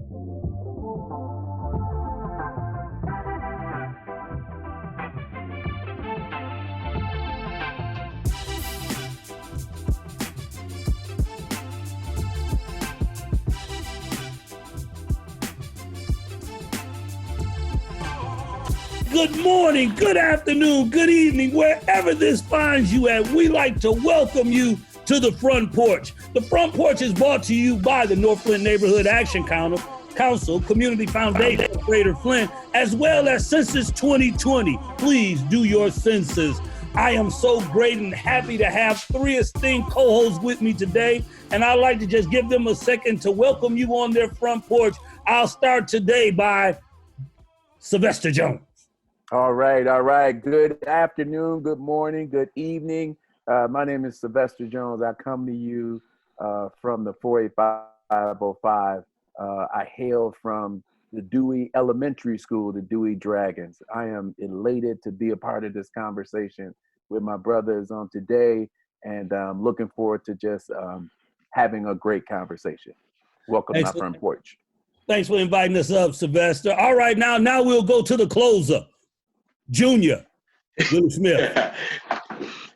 Good morning, good afternoon, good evening, wherever this finds you at. We like to welcome you to the Front Porch. The Front Porch is brought to you by the North Flint Neighborhood Action Council, Community Foundation of Greater Flint, as well as Census 2020. Please do your census. I am so great and happy to have three esteemed co-hosts with me today, and I'd like to just give them a second to welcome you on their front porch. I'll start today by Sylvester Jones. All right. Good afternoon, good morning, good evening. My name is Sylvester Jones. I come to you from the 48505. I hail from the Dewey Elementary School, the Dewey Dragons. I am elated to be a part of this conversation with my brothers on today, and I'm looking forward to just having a great conversation. Welcome to my front porch. Thanks for inviting us up, Sylvester. All right, now we'll go to the closer. Junior, Will Smith.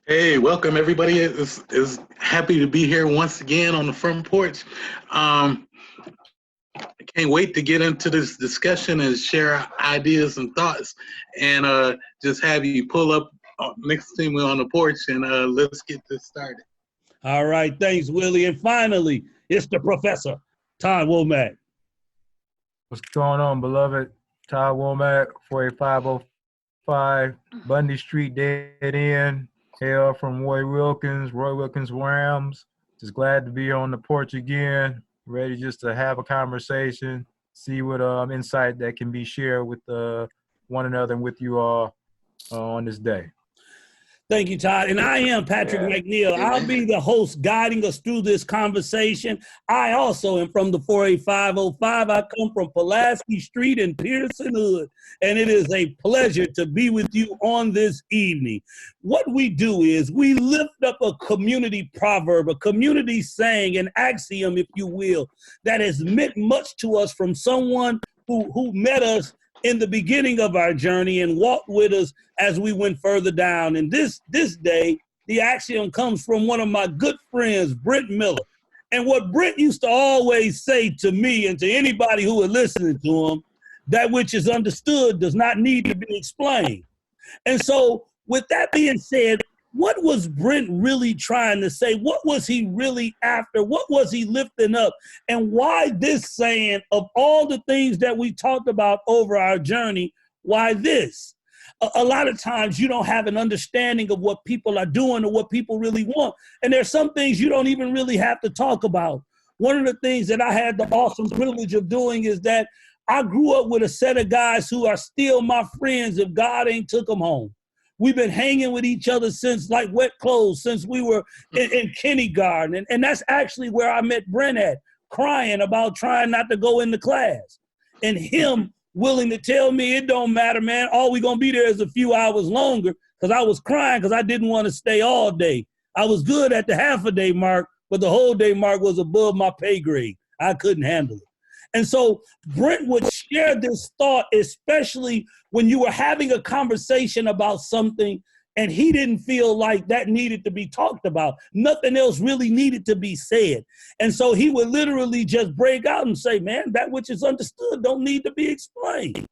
Hey, welcome everybody. Is happy to be here once again on the front porch. I can't wait to get into this discussion and share ideas and thoughts, and just have you pull up next to me on the porch and let's get this started. All right, thanks, Willie. And finally, it's the professor, Todd Womack. What's going on, beloved? Todd Womack, 48505, Bundy Street, dead end. Hail from Roy Wilkins Rams. Just glad to be on the porch again. Ready just to have a conversation, see what insight that can be shared with one another and with you all on this day. Thank you, Todd. And I am Patrick McNeil. I'll be the host guiding us through this conversation. I also am from the 48505. I come from Pulaski Street in Pearson Hood, and it is a pleasure to be with you on this evening. What we do is we lift up a community proverb, a community saying, an axiom, if you will, that has meant much to us from someone who met us in the beginning of our journey and walked with us as we went further down. And this day, the axiom comes from one of my good friends, Brent Miller. And what Brent used to always say to me and to anybody who was listening to him, that which is understood does not need to be explained. And so with that being said, what was Brent really trying to say? What was he really after? What was he lifting up? And why this saying, of all the things that we talked about over our journey, why this? A lot of times you don't have an understanding of what people are doing or what people really want. And there's some things you don't even really have to talk about. One of the things that I had the awesome privilege of doing is that I grew up with a set of guys who are still my friends if God ain't took them home. We've been hanging with each other since like wet clothes, since we were in kindergarten. And that's actually where I met Brent at, crying about trying not to go into class. And him willing to tell me, it don't matter, man. All we gonna be there is a few hours longer, because I was crying because I didn't want to stay all day. I was good at the half a day mark, but the whole day mark was above my pay grade. I couldn't handle it. And so Brent would share this thought, especially when you were having a conversation about something and he didn't feel like that needed to be talked about. Nothing else really needed to be said. And so he would literally just break out and say, man, that which is understood don't need to be explained.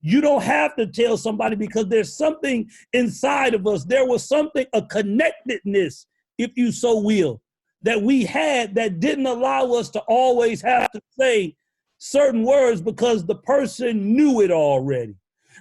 You don't have to tell somebody because there's something inside of us. There was something, a connectedness, if you so will, that we had that didn't allow us to always have to say certain words because the person knew it already.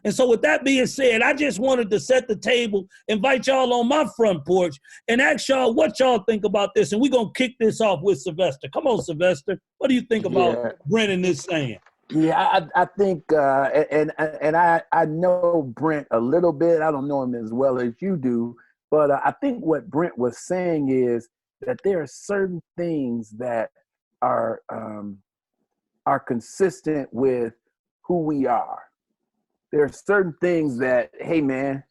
And so with that being said, I just wanted to set the table, invite y'all on my front porch and ask y'all what y'all think about this. And we're going to kick this off with Sylvester. Come on, Sylvester. What do you think about Brent and this saying? Yeah, I think, and I know Brent a little bit. I don't know him as well as you do, but I think what Brent was saying is that there are certain things that are consistent with who we are. There are certain things that, hey man,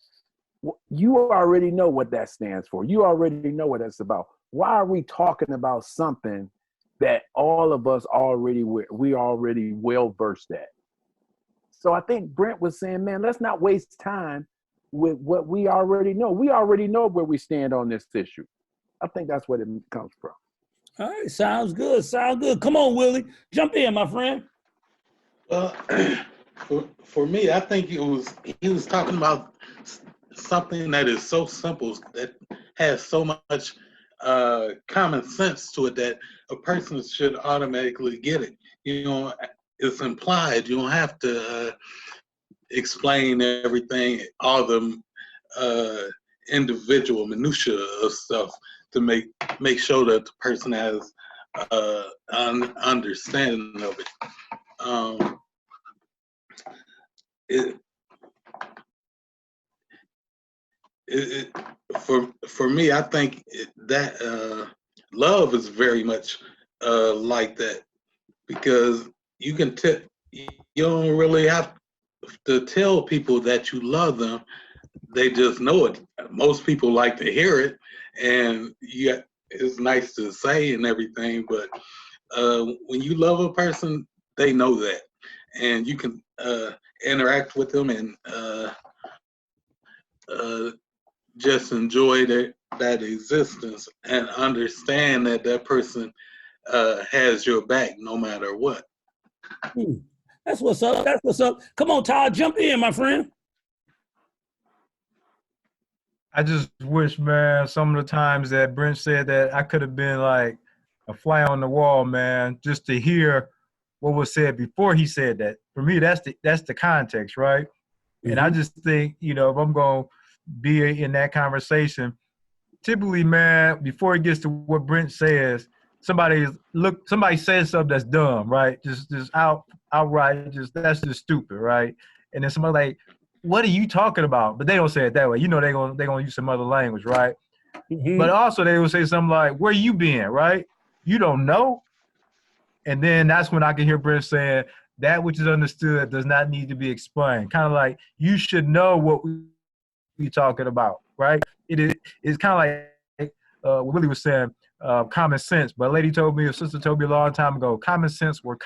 you already know what that stands for. You already know what that's about. Why are we talking about something that all of us we already well versed at. So I think Brent was saying, man, let's not waste time with what we already know. We already know where we stand on this issue. I think that's what it comes from. All right, sounds good. Sounds good. Come on, Willie, jump in, my friend. Well, for me, I think he was talking about something that is so simple, that has so much common sense to it, that a person should automatically get it. You know, it's implied. You don't have to explain everything, all the individual minutia of stuff to make sure that the person has an understanding of it. For me, I think that love is very much like that, because you don't really have to tell people that you love them. They just know it. Most people like to hear it, and it's nice to say and everything, but when you love a person, they know that, and you can interact with them and just enjoy that existence and understand that person has your back no matter what. That's what's up. That's what's up. Come on, Todd, jump in, my friend. I just wish, man, some of the times that Brent said that I could have been like a fly on the wall, man, just to hear what was said before he said that. For me, that's the context, right? Mm-hmm. And I just think, if I'm going to be in that conversation, typically, man, before it gets to what Brent says, somebody says something that's dumb, right? Just outright, that's just stupid, right? And then somebody like, what are you talking about? But they don't say it that way. They're gonna use some other language, right? Mm-hmm. But also they will say something like, where you been, right? You don't know. And then that's when I can hear Brent saying, that which is understood does not need to be explained. Kind of like, you should know what we're talking about, right? It's kind of like what Willie was saying, common sense. But a sister told me a long time ago, common sense were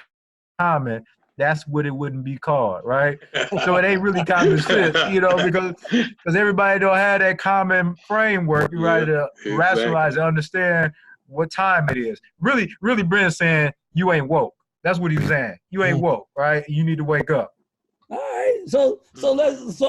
common, that's what it wouldn't be called, right? So it ain't really common sense, because everybody don't have that common framework, right, to rationalize and understand what time it is. Really, Brent's saying you ain't woke. That's what he was saying. You ain't woke, right? You need to wake up. All right, so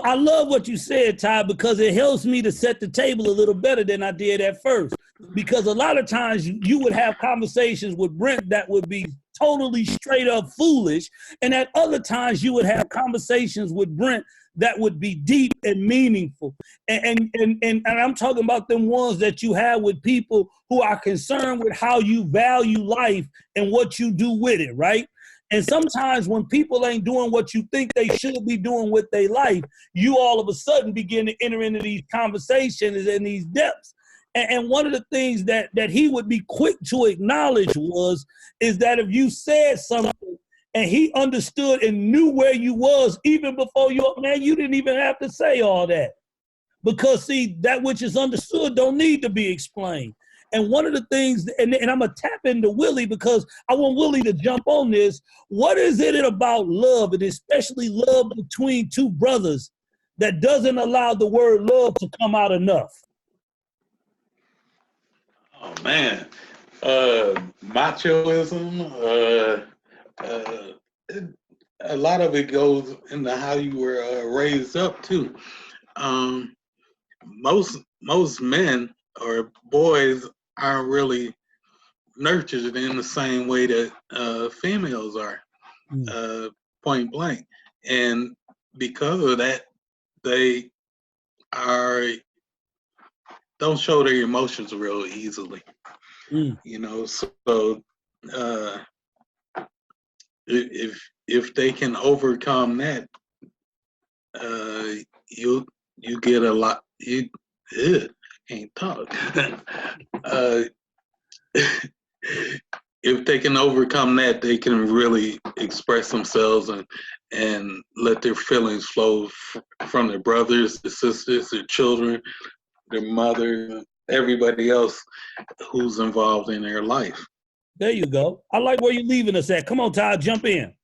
I love what you said, Ty, because it helps me to set the table a little better than I did at first. Because a lot of times you would have conversations with Brent that would be totally straight up foolish, and at other times you would have conversations with Brent that would be deep and meaningful. And I'm talking about them ones that you have with people who are concerned with how you value life and what you do with it, right? And sometimes when people ain't doing what you think they should be doing with their life, you all of a sudden begin to enter into these conversations and these depths. And one of the things that he would be quick to acknowledge is that if you said something and he understood and knew where you was even before you didn't even have to say all that. Because see, that which is understood don't need to be explained. And one of the things, and I'm going to tap into Willie because I want Willie to jump on this. What is it about love, and especially love between two brothers, that doesn't allow the word love to come out enough? Oh, man. Machoism, a lot of it goes into how you were raised up, too. Most men or boys aren't really nurtured in the same way that females are, point blank. And because of that, they don't show their emotions real easily. So if they can overcome that, you get a lot. I can't talk. If they can overcome that, they can really express themselves and let their feelings flow from their brothers, their sisters, their children, their mother, everybody else who's involved in their life. There you go. I like where you're leaving us at. Come on, Todd, jump in.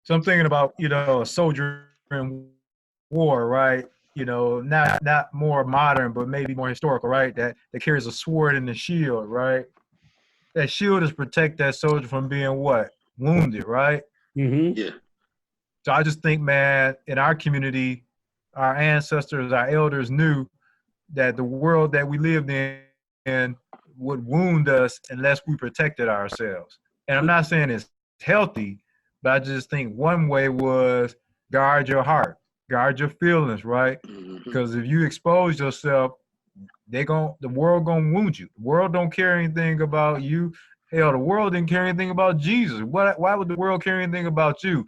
So I'm thinking about, a soldier in war, right? Not more modern, but maybe more historical, right? That carries a sword and a shield, right? That shield is protect that soldier from being what? Wounded, right? Mm-hmm. Yeah. So I just think, man, in our community, our ancestors, our elders knew that the world that we lived in would wound us unless we protected ourselves. And I'm not saying it's healthy, but I just think one way was guard your heart, guard your feelings, right? Mhm. Because if you expose yourself, the world gonna wound you. The world don't care anything about you. Hell, the world didn't care anything about Jesus. Why would the world care anything about you?